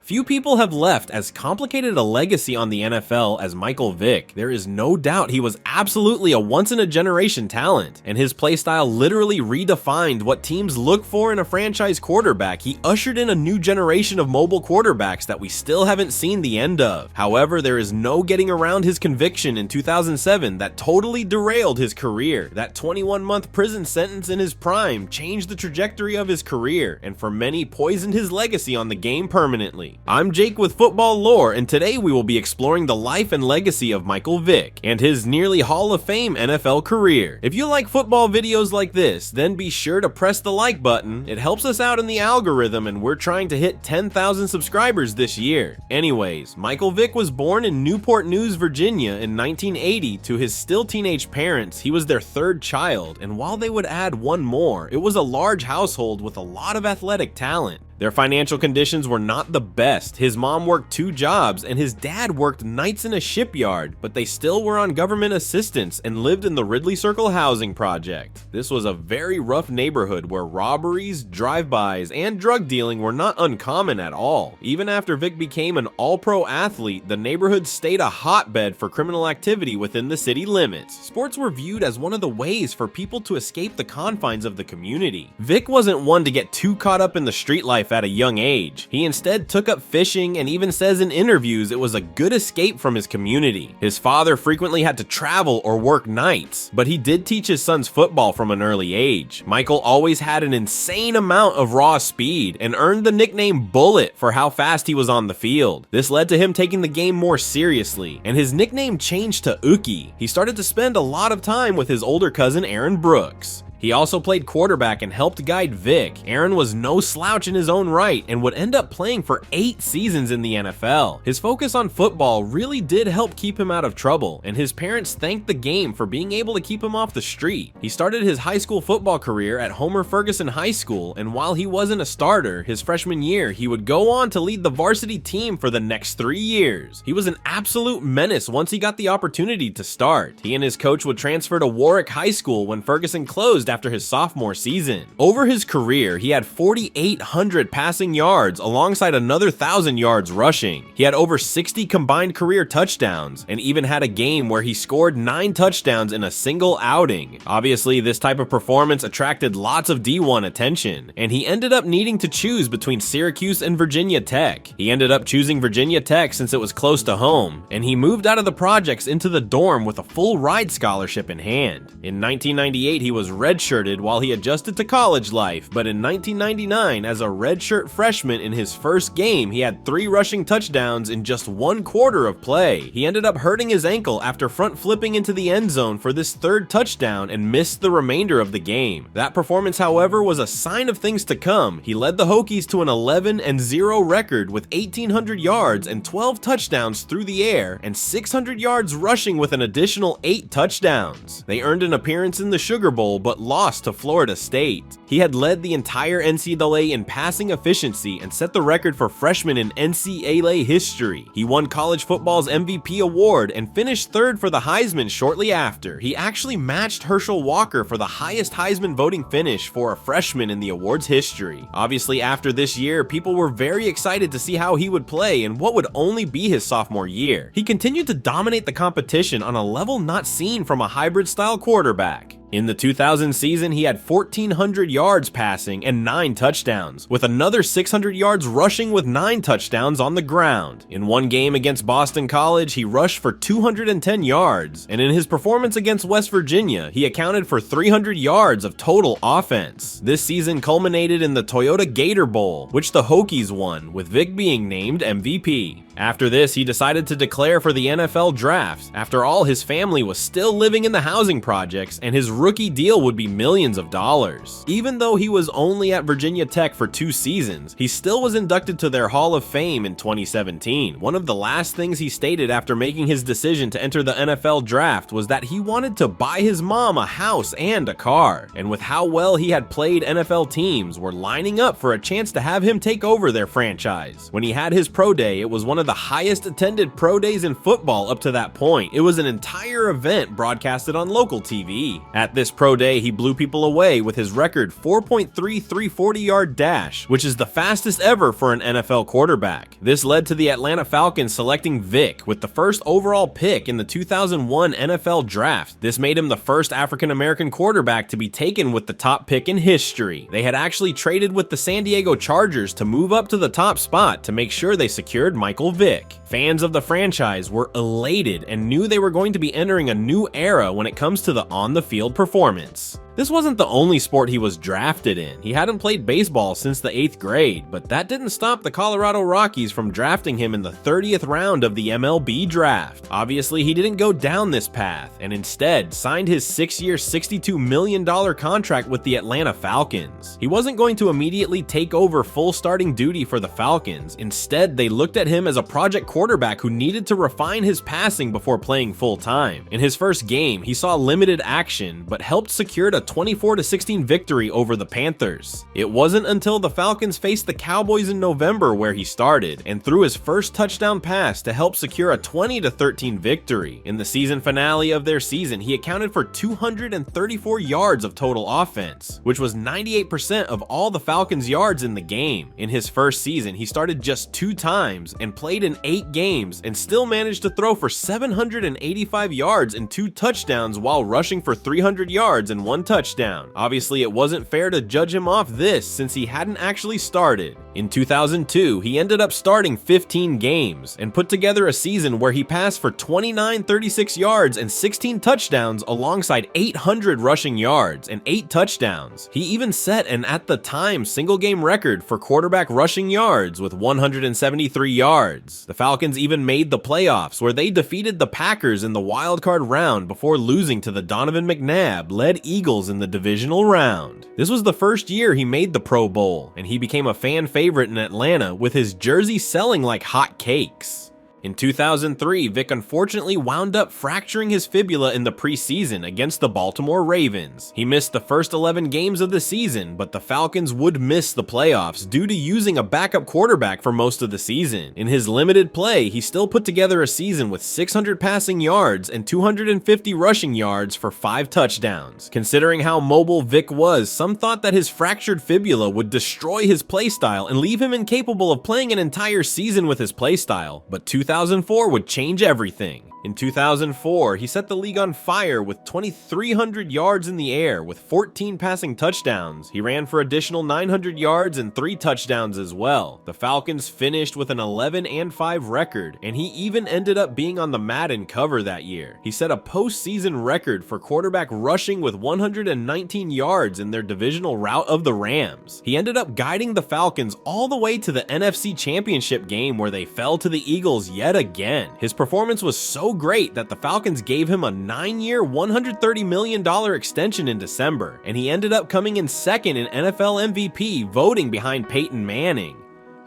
Few people have left as complicated a legacy on the NFL as Michael Vick. There is no doubt he was absolutely a once-in-a-generation talent, and his playstyle literally redefined what teams look for in a franchise quarterback. He ushered in a new generation of mobile quarterbacks that we still haven't seen the end of. However, there is no getting around his conviction in 2007 that totally derailed his career. That 21-month prison sentence in his prime changed the trajectory of his career, and for many poisoned his legacy on the game permanently. I'm Jake with FootballLore, and today we will be exploring the life and legacy of Michael Vick and his nearly Hall of Fame NFL career. If you like football videos like this, then be sure to press the like button. It helps us out in the algorithm, and we're trying to hit 10,000 subscribers this year. Anyways, Michael Vick was born in Newport News, Virginia in 1980 to his still teenage parents. He was their third child, and while they would add one more, it was a large household with a lot of athletic talent. Their financial conditions were not the best. His mom worked 2 jobs and his dad worked nights in a shipyard, but they still were on government assistance and lived in the Ridley Circle housing project. This was a very rough neighborhood where robberies, drive-bys, and drug dealing were not uncommon at all. Even after Vick became an all-pro athlete, the neighborhood stayed a hotbed for criminal activity within the city limits. Sports were viewed as one of the ways for people to escape the confines of the community. Vick wasn't one to get too caught up in the street life at a young age. He instead took up fishing and even says in interviews it was a good escape from his community. His father frequently had to travel or work nights, but he did teach his sons football from an early age. Michael always had an insane amount of raw speed and earned the nickname Bullet for how fast he was on the field. This led to him taking the game more seriously, and his nickname changed to Ookie. He started to spend a lot of time with his older cousin Aaron Brooks. He also played quarterback and helped guide Vick. Aaron was no slouch in his own right and would end up playing for 8 seasons in the NFL. His focus on football really did help keep him out of trouble, and his parents thanked the game for being able to keep him off the street. He started his high school football career at Homer Ferguson High School, and while he wasn't a starter his freshman year, he would go on to lead the varsity team for the next 3 years. He was an absolute menace once he got the opportunity to start. He and his coach would transfer to Warwick High School when Ferguson closed after his sophomore season. Over his career, he had 4,800 passing yards alongside another 1,000 yards rushing. He had over 60 combined career touchdowns and even had a game where he scored 9 touchdowns in a single outing. Obviously, this type of performance attracted lots of D1 attention, and he ended up needing to choose between Syracuse and Virginia Tech. He ended up choosing Virginia Tech since it was close to home, and he moved out of the projects into the dorm with a full ride scholarship in hand. In 1998, he was redshirted while he adjusted to college life, but in 1999, as a redshirt freshman in his first game, he had 3 rushing touchdowns in just 1 quarter of play. He ended up hurting his ankle after front flipping into the end zone for this 3rd touchdown and missed the remainder of the game. That performance, however, was a sign of things to come. He led the Hokies to an 11-0 record with 1,800 yards and 12 touchdowns through the air and 600 yards rushing with an additional 8 touchdowns. They earned an appearance in the Sugar Bowl but lost to Florida State. He had led the entire NCAA in passing efficiency and set the record for freshmen in NCAA history. He won college football's MVP award and finished 3rd for the Heisman shortly after. He actually matched Herschel Walker for the highest Heisman voting finish for a freshman in the award's history. Obviously, after this year, people were very excited to see how he would play in what would only be his sophomore year. He continued to dominate the competition on a level not seen from a hybrid-style quarterback. In the 2000 season, he had 1,400 yards passing and 9 touchdowns, with another 600 yards rushing with 9 touchdowns on the ground. In one game against Boston College, he rushed for 210 yards, and in his performance against West Virginia, he accounted for 300 yards of total offense. This season culminated in the Toyota Gator Bowl, which the Hokies won, with Vick being named MVP. After this, he decided to declare for the NFL draft. After all, his family was still living in the housing projects, and his rookie deal would be millions of dollars. Even though he was only at Virginia Tech for 2 seasons, he still was inducted to their Hall of Fame in 2017. One of the last things he stated after making his decision to enter the NFL draft was that he wanted to buy his mom a house and a car. And with how well he had played, NFL teams were lining up for a chance to have him take over their franchise. When he had his pro day, it was one of the highest attended pro days in football up to that point. It was an entire event broadcasted on local TV. At this pro day, he blew people away with his record 4.33 40-yard dash, which is the fastest ever for an NFL quarterback. This led to the Atlanta Falcons selecting Vick with the first overall pick in the 2001 NFL Draft. This made him the first African-American quarterback to be taken with the top pick in history. They had actually traded with the San Diego Chargers to move up to the top spot to make sure they secured Michael Vick. Fans of the franchise were elated and knew they were going to be entering a new era when it comes to the on-the-field performance. This wasn't the only sport he was drafted in. He hadn't played baseball since the 8th grade, but that didn't stop the Colorado Rockies from drafting him in the 30th round of the MLB draft. Obviously, he didn't go down this path, and instead signed his 6-year, $62 million contract with the Atlanta Falcons. He wasn't going to immediately take over full starting duty for the Falcons. Instead, they looked at him as a project quarterback who needed to refine his passing before playing full-time. In his first game, he saw limited action, but helped secure a 24-16 victory over the Panthers. It wasn't until the Falcons faced the Cowboys in November where he started and threw his first touchdown pass to help secure a 20-13 victory. In the season finale of their season, he accounted for 234 yards of total offense, which was 98% of all the Falcons' yards in the game. In his first season, he started just 2 times and played in 8 games and still managed to throw for 785 yards and 2 touchdowns while rushing for 300 yards and 1 touchdown. Obviously, it wasn't fair to judge him off this since he hadn't actually started. In 2002, he ended up starting 15 games and put together a season where he passed for 36 yards and 16 touchdowns alongside 800 rushing yards and 8 touchdowns. He even set an at the time single game record for quarterback rushing yards with 173 yards. The Falcons even made the playoffs where they defeated the Packers in the wildcard round before losing to the Donovan McNabb-led Eagles in the divisional round. This was the first year he made the Pro Bowl, and he became a fan favorite in Atlanta with his jersey selling like hot cakes. In 2003, Vick unfortunately wound up fracturing his fibula in the preseason against the Baltimore Ravens. He missed the first 11 games of the season, but the Falcons would miss the playoffs due to using a backup quarterback for most of the season. In his limited play, he still put together a season with 600 passing yards and 250 rushing yards for 5 touchdowns. Considering how mobile Vick was, some thought that his fractured fibula would destroy his playstyle and leave him incapable of playing an entire season with his playstyle, but 2004 would change everything. In 2004, he set the league on fire with 2,300 yards in the air with 14 passing touchdowns. He ran for additional 900 yards and 3 touchdowns as well. The Falcons finished with an 11-5 record, and he even ended up being on the Madden cover that year. He set a postseason record for quarterback rushing with 119 yards in their divisional rout of the Rams. He ended up guiding the Falcons all the way to the NFC Championship game where they fell to the Eagles yet again. His performance was so great that the Falcons gave him a 9-year, $130 million extension in December, and he ended up coming in second in NFL MVP, voting behind Peyton Manning.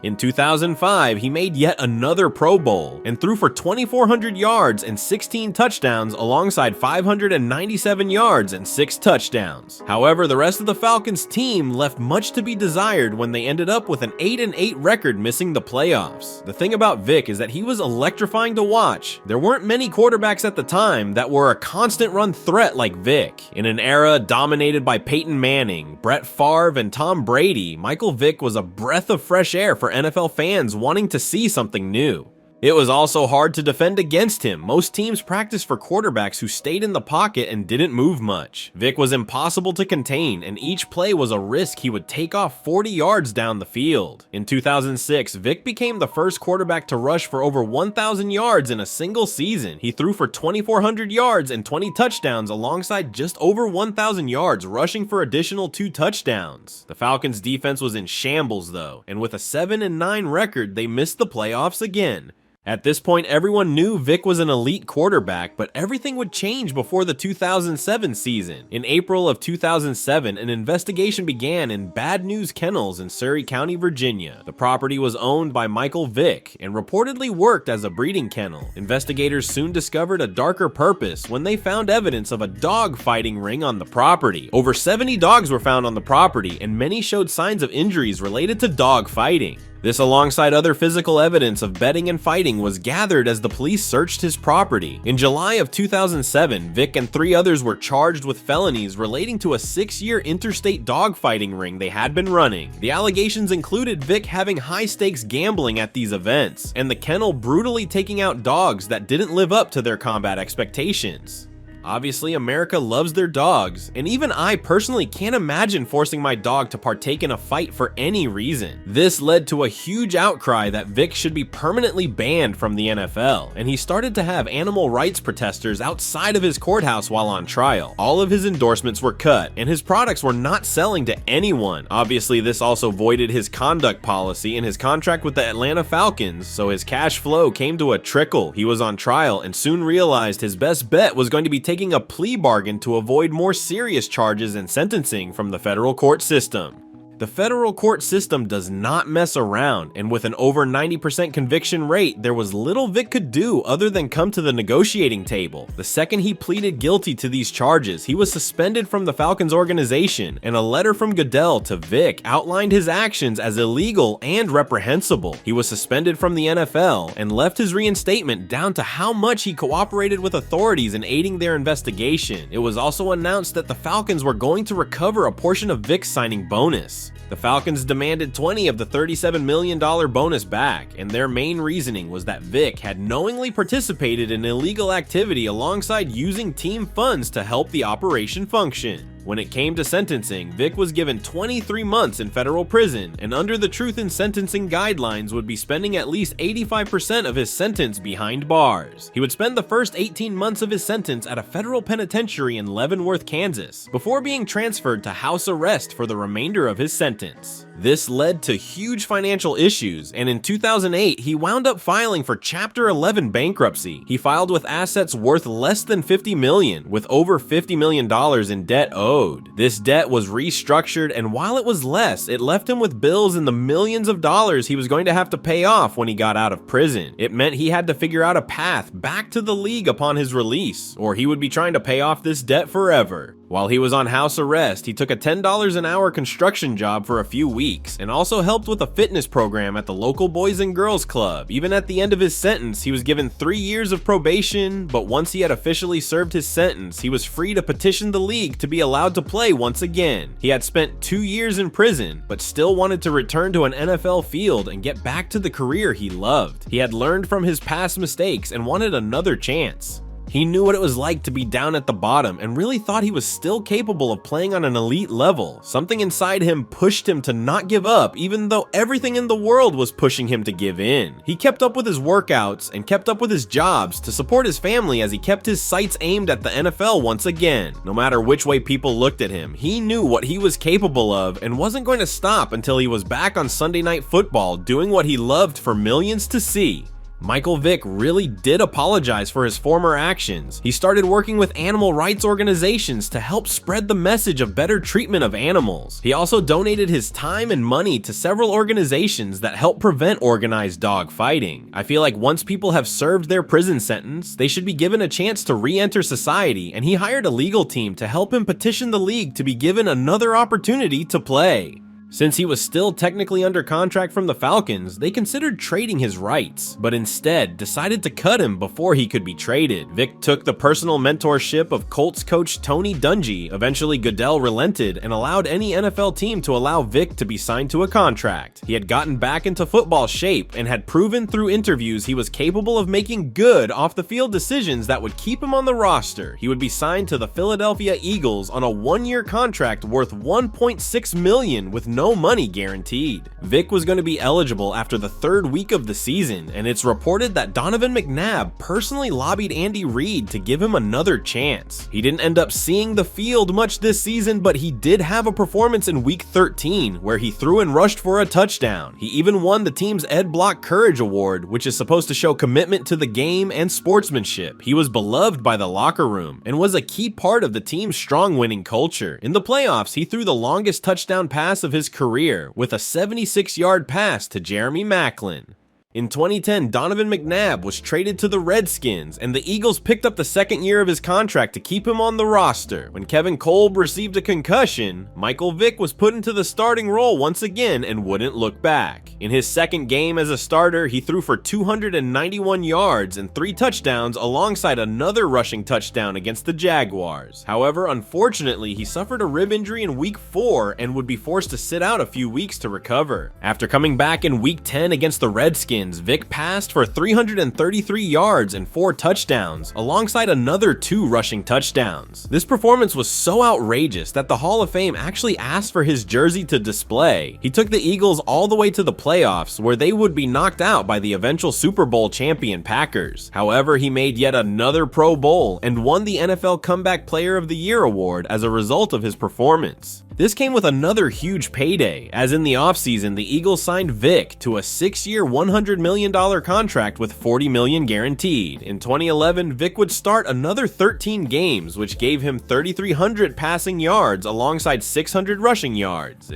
In 2005, he made yet another Pro Bowl and threw for 2,400 yards and 16 touchdowns alongside 597 yards and 6 touchdowns. However, the rest of the Falcons team left much to be desired when they ended up with an 8-8 record, missing the playoffs. The thing about Vick is that he was electrifying to watch. There weren't many quarterbacks at the time that were a constant run threat like Vick. In an era dominated by Peyton Manning, Brett Favre, and Tom Brady, Michael Vick was a breath of fresh air for NFL fans wanting to see something new. It was also hard to defend against him. Most teams practiced for quarterbacks who stayed in the pocket and didn't move much. Vick was impossible to contain, and each play was a risk he would take off 40 yards down the field. In 2006, Vick became the first quarterback to rush for over 1,000 yards in a single season. He threw for 2,400 yards and 20 touchdowns alongside just over 1,000 yards, rushing for additional 2 touchdowns. The Falcons' defense was in shambles though, and with a 7-9 record, they missed the playoffs again. At this point, everyone knew Vick was an elite quarterback, but everything would change before the 2007 season. In April of 2007, an investigation began in Bad News Kennels in Surry County, Virginia. The property was owned by Michael Vick and reportedly worked as a breeding kennel. Investigators soon discovered a darker purpose when they found evidence of a dog fighting ring on the property. Over 70 dogs were found on the property, and many showed signs of injuries related to dog fighting. This, alongside other physical evidence of betting and fighting, was gathered as the police searched his property. In July of 2007, Vick and 3 others were charged with felonies relating to a 6-year interstate dogfighting ring they had been running. The allegations included Vick having high-stakes gambling at these events, and the kennel brutally taking out dogs that didn't live up to their combat expectations. Obviously, America loves their dogs, and even I personally can't imagine forcing my dog to partake in a fight for any reason. This led to a huge outcry that Vick should be permanently banned from the NFL, and he started to have animal rights protesters outside of his courthouse while on trial. All of his endorsements were cut, and his products were not selling to anyone. Obviously, this also voided his conduct policy and his contract with the Atlanta Falcons, so his cash flow came to a trickle. He was on trial and soon realized his best bet was going to be taking a plea bargain to avoid more serious charges and sentencing from the federal court system. The federal court system does not mess around, and with an over 90% conviction rate, there was little Vick could do other than come to the negotiating table. The second he pleaded guilty to these charges, he was suspended from the Falcons organization, and a letter from Goodell to Vick outlined his actions as illegal and reprehensible. He was suspended from the NFL and left his reinstatement down to how much he cooperated with authorities in aiding their investigation. It was also announced that the Falcons were going to recover a portion of Vick's signing bonus. The Falcons demanded 20 of the $37 million bonus back, and their main reasoning was that Vick had knowingly participated in illegal activity alongside using team funds to help the operation function. When it came to sentencing, Vick was given 23 months in federal prison, and under the Truth in Sentencing guidelines would be spending at least 85% of his sentence behind bars. He would spend the first 18 months of his sentence at a federal penitentiary in Leavenworth, Kansas, before being transferred to house arrest for the remainder of his sentence. This led to huge financial issues, and in 2008, he wound up filing for Chapter 11 bankruptcy. He filed with assets worth less than $50 million, with over $50 million in debt owed. This debt was restructured, and while it was less, it left him with bills in the millions of dollars he was going to have to pay off when he got out of prison. It meant he had to figure out a path back to the league upon his release, or he would be trying to pay off this debt forever. While he was on house arrest, he took a $10 an hour construction job for a few weeks, and also helped with a fitness program at the local Boys and Girls Club. Even at the end of his sentence, he was given 3 years of probation, but once he had officially served his sentence, he was free to petition the league to be allowed to play once again. He had spent 2 years in prison, but still wanted to return to an NFL field and get back to the career he loved. He had learned from his past mistakes and wanted another chance. He knew what it was like to be down at the bottom and really thought he was still capable of playing on an elite level. Something inside him pushed him to not give up, even though everything in the world was pushing him to give in. He kept up with his workouts and kept up with his jobs to support his family as he kept his sights aimed at the NFL once again. No matter which way people looked at him, he knew what he was capable of and wasn't going to stop until he was back on Sunday Night Football doing what he loved for millions to see. Michael Vick really did apologize for his former actions. He started working with animal rights organizations to help spread the message of better treatment of animals. He also donated his time and money to several organizations that help prevent organized dog fighting. I feel like once people have served their prison sentence, they should be given a chance to re-enter society, and he hired a legal team to help him petition the league to be given another opportunity to play. Since he was still technically under contract from the Falcons, they considered trading his rights, but instead decided to cut him before he could be traded. Vick took the personal mentorship of Colts coach Tony Dungy. Eventually, Goodell relented and allowed any NFL team to allow Vick to be signed to a contract. He had gotten back into football shape and had proven through interviews he was capable of making good off-the-field decisions that would keep him on the roster. He would be signed to the Philadelphia Eagles on a 1-year contract worth $1.6 million with no money guaranteed. Vick was going to be eligible after the 3rd week of the season, and it's reported that Donovan McNabb personally lobbied Andy Reid to give him another chance. He didn't end up seeing the field much this season, but he did have a performance in week 13 where he threw and rushed for a touchdown. He even won the team's Ed Block Courage Award, which is supposed to show commitment to the game and sportsmanship. He was beloved by the locker room and was a key part of the team's strong winning culture. In the playoffs, he threw the longest touchdown pass of his career with a 76-yard pass to Jeremy Maclin. In 2010, Donovan McNabb was traded to the Redskins, and the Eagles picked up the second year of his contract to keep him on the roster. When Kevin Kolb received a concussion, Michael Vick was put into the starting role once again and wouldn't look back. In his second game as a starter, he threw for 291 yards and 3 touchdowns alongside another rushing touchdown against the Jaguars. However, unfortunately, he suffered a rib injury in week 4 and would be forced to sit out a few weeks to recover. After coming back in week 10 against the Redskins, Vick passed for 333 yards and 4 touchdowns, alongside another 2 rushing touchdowns. This performance was so outrageous that the Hall of Fame actually asked for his jersey to display. He took the Eagles all the way to the playoffs, where they would be knocked out by the eventual Super Bowl champion Packers. However, he made yet another Pro Bowl and won the NFL Comeback Player of the Year award as a result of his performance. This came with another huge payday, as in the offseason, the Eagles signed Vick to a 6-year, $100 million contract with $40 million guaranteed. In 2011, Vick would start another 13 games, which gave him 3,300 passing yards alongside 600 rushing yards.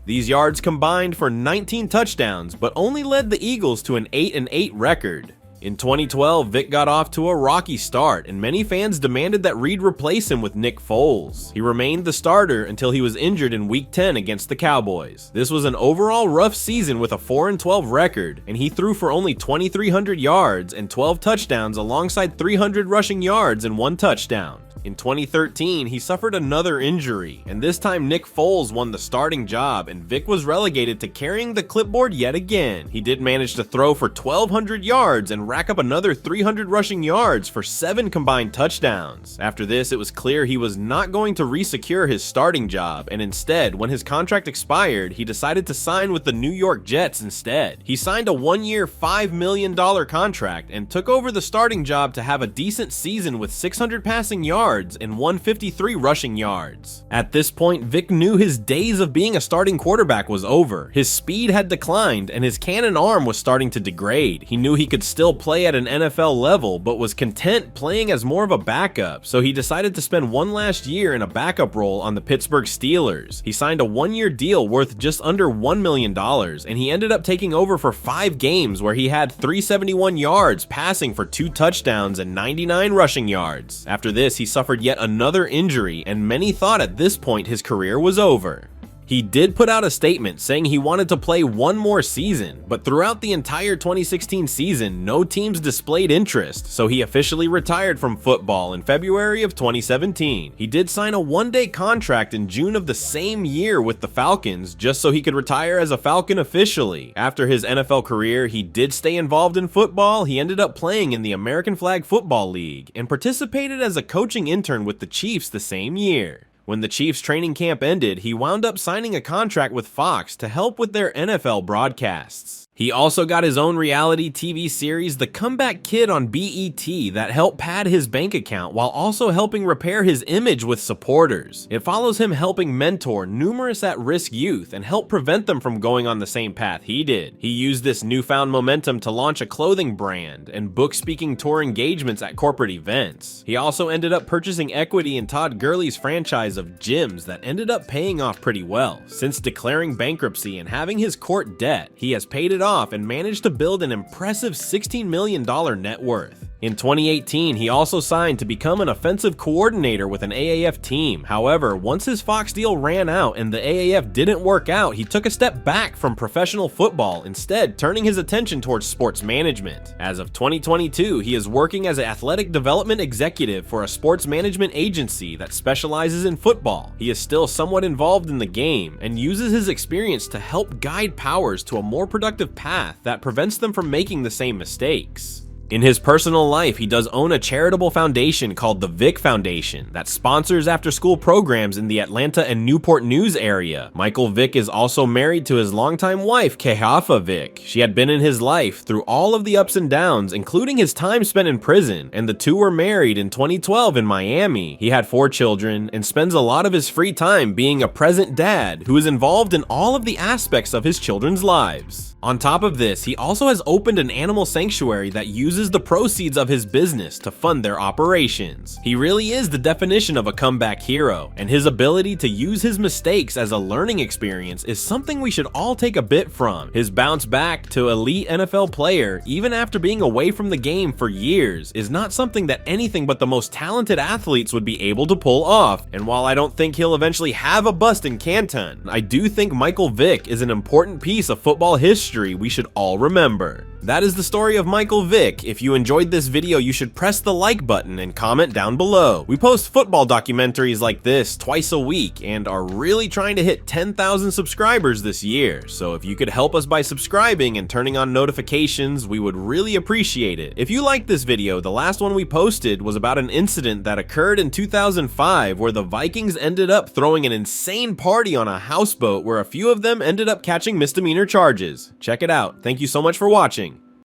These yards combined for 19 touchdowns, but only led the Eagles to an 8-8 record. In 2012, Vick got off to a rocky start, and many fans demanded that Reed replace him with Nick Foles. He remained the starter until he was injured in Week 10 against the Cowboys. This was an overall rough season with a 4-12 record, and he threw for only 2,300 yards and 12 touchdowns alongside 300 rushing yards and 1 touchdown. In 2013, he suffered another injury, and this time Nick Foles won the starting job, and Vick was relegated to carrying the clipboard yet again. He did manage to throw for 1,200 yards and rack up another 300 rushing yards for 7 combined touchdowns. After this, it was clear he was not going to re-secure his starting job, and instead, when his contract expired, he decided to sign with the New York Jets instead. He signed a 1-year, $5 million contract and took over the starting job to have a decent season with 600 passing yards and 153 rushing yards. At this point, Vick knew his days of being a starting quarterback was over. His speed had declined and his cannon arm was starting to degrade. He knew he could still play at an NFL level, but was content playing as more of a backup, so he decided to spend one last year in a backup role on the Pittsburgh Steelers. He signed a 1-year deal worth just under $1 million, and he ended up taking over for 5 games where he had 371 yards passing for 2 touchdowns and 99 rushing yards. After this, he suffered yet another injury, and many thought at this point his career was over. He did put out a statement saying he wanted to play one more season, but throughout the entire 2016 season, no teams displayed interest, so he officially retired from football in February of 2017. He did sign a 1-day contract in June of the same year with the Falcons, just so he could retire as a Falcon officially. After his NFL career, he did stay involved in football. He ended up playing in the American Flag Football League and participated as a coaching intern with the Chiefs the same year. When the Chiefs training camp ended, he wound up signing a contract with Fox to help with their NFL broadcasts. He also got his own reality TV series, The Comeback Kid, on BET that helped pad his bank account while also helping repair his image with supporters. It follows him helping mentor numerous at-risk youth and help prevent them from going on the same path he did. He used this newfound momentum to launch a clothing brand and book speaking tour engagements at corporate events. He also ended up purchasing equity in Todd Gurley's franchise of gyms that ended up paying off pretty well. Since declaring bankruptcy and having his court debt, he has paid it off and managed to build an impressive $16 million net worth. In 2018, he also signed to become an offensive coordinator with an AAF team. However, once his Fox deal ran out and the AAF didn't work out, he took a step back from professional football, instead turning his attention towards sports management. As of 2022, he is working as an athletic development executive for a sports management agency that specializes in football. He is still somewhat involved in the game and uses his experience to help guide powers to a more productive path that prevents them from making the same mistakes. In his personal life, he does own a charitable foundation called the Vick Foundation that sponsors after-school programs in the Atlanta and Newport News area. Michael Vick is also married to his longtime wife, Kehafa Vick. She had been in his life through all of the ups and downs, including his time spent in prison, and the two were married in 2012 in Miami. He had 4 children and spends a lot of his free time being a present dad who is involved in all of the aspects of his children's lives. On top of this, he also has opened an animal sanctuary that uses the proceeds of his business to fund their operations. He really is the definition of a comeback hero, and his ability to use his mistakes as a learning experience is something we should all take a bit from. His bounce back to elite NFL player, even after being away from the game for years, is not something that anything but the most talented athletes would be able to pull off. And while I don't think he'll eventually have a bust in Canton, I do think Michael Vick is an important piece of football history we should all remember. That is the story of Michael Vick. If you enjoyed this video, you should press the like button and comment down below. We post football documentaries like this twice a week and are really trying to hit 10,000 subscribers this year, so if you could help us by subscribing and turning on notifications, we would really appreciate it. If you liked this video, the last one we posted was about an incident that occurred in 2005 where the Vikings ended up throwing an insane party on a houseboat where a few of them ended up catching misdemeanor charges. Check it out. Thank you so much for watching.